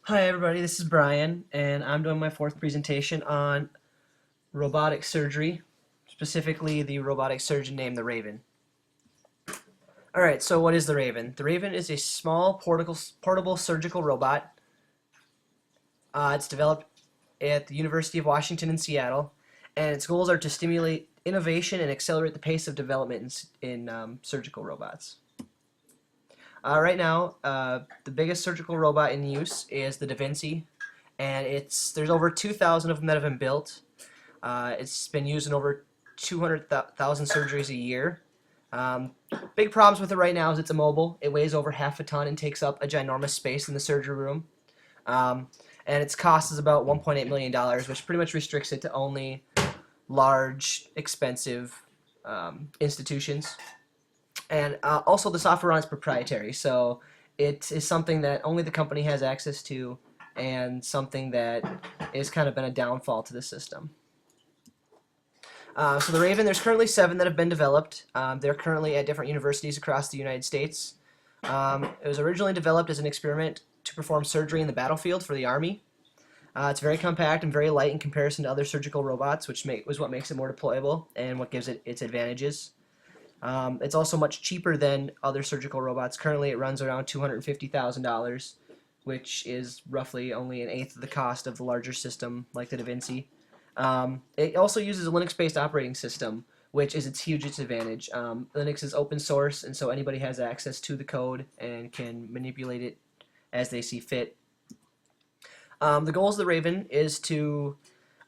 Hi everybody, this is Brian, and I'm doing my fourth presentation on robotic surgery, specifically the robotic surgeon named the Raven. Alright, so what is the Raven? The Raven is a small portable surgical robot. It's developed at the University of Washington in Seattle, and its goals are to stimulate innovation and accelerate the pace of development in surgical robots. Right now, the biggest surgical robot in use is the Da Vinci, and there's over 2,000 of them that have been built. It's been used in over 200,000 surgeries a year. Um, Big problems with it right now is it's immobile. It weighs over half a ton and takes up a ginormous space in the surgery room. Um, and its cost is about $1.8 million, which pretty much restricts it to only large, expensive institutions. And also the software on it's proprietary, so it is something that only the company has access to and something that has kind of been a downfall to the system. So the Raven, there's currently 7 that have been developed. They're currently at different universities across the United States. It was originally developed as an experiment to perform surgery in the battlefield for the Army. It's very compact and very light in comparison to other surgical robots, which was what makes it more deployable and what gives it its advantages. It's also much cheaper than other surgical robots. Currently, it runs around $250,000, which is roughly only an eighth of the cost of the larger system like the Da Vinci. It also uses a Linux-based operating system, which is its huge advantage. Linux is open source, and so anybody has access to the code and can manipulate it as they see fit. The goals of the Raven is to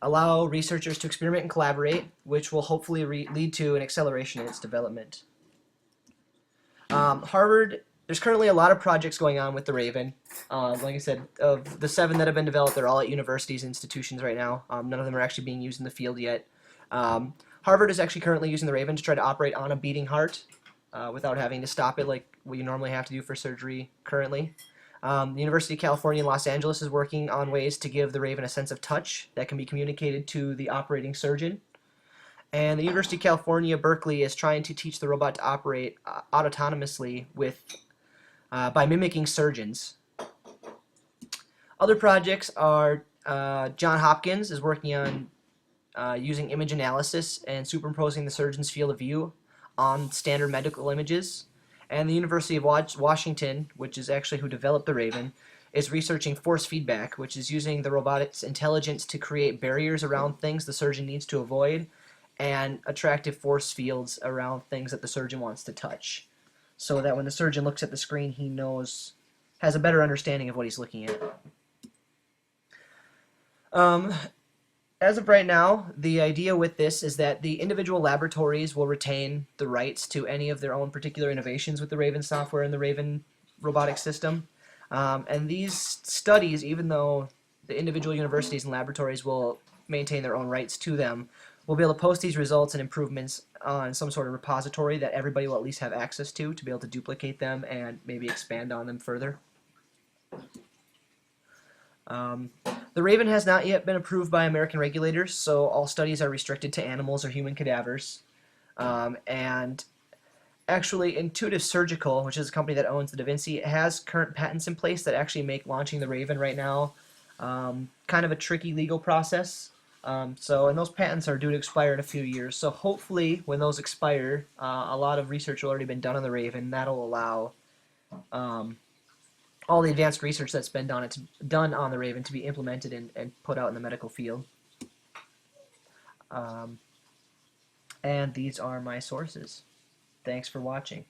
allow researchers to experiment and collaborate, which will hopefully lead to an acceleration in its development. Harvard, there's currently a lot of projects going on with the Raven. Like I said, of the 7 that have been developed, they're all at universities and institutions right now. None of them are actually being used in the field yet. Harvard is actually currently using the Raven to try to operate on a beating heart without having to stop it like we normally have to do for surgery currently. The University of California in Los Angeles is working on ways to give the Raven a sense of touch that can be communicated to the operating surgeon. And the University of California, Berkeley, is trying to teach the robot to operate autonomously by mimicking surgeons. Other projects are Johns Hopkins is working on using image analysis and superimposing the surgeon's field of view on standard medical images. And the University of Washington, which is actually who developed the Raven, is researching force feedback, which is using the robotic's intelligence to create barriers around things the surgeon needs to avoid and attractive force fields around things that the surgeon wants to touch, so that when the surgeon looks at the screen, he has a better understanding of what he's looking at. As of right now, the idea with this is that the individual laboratories will retain the rights to any of their own particular innovations with the Raven software and the Raven robotic system. And these studies, even though the individual universities and laboratories will maintain their own rights to them, will be able to post these results and improvements on some sort of repository that everybody will at least have access to be able to duplicate them and maybe expand on them further. The Raven has not yet been approved by American regulators, so all studies are restricted to animals or human cadavers. And actually, Intuitive Surgical, which is a company that owns the Da Vinci, has current patents in place that actually make launching the Raven right now kind of a tricky legal process. And those patents are due to expire in a few years. So hopefully, when those expire, a lot of research will already been done on the Raven. That'll allow all the advanced research that's been done on the Raven to be implemented and put out in the medical field. And these are my sources. Thanks for watching.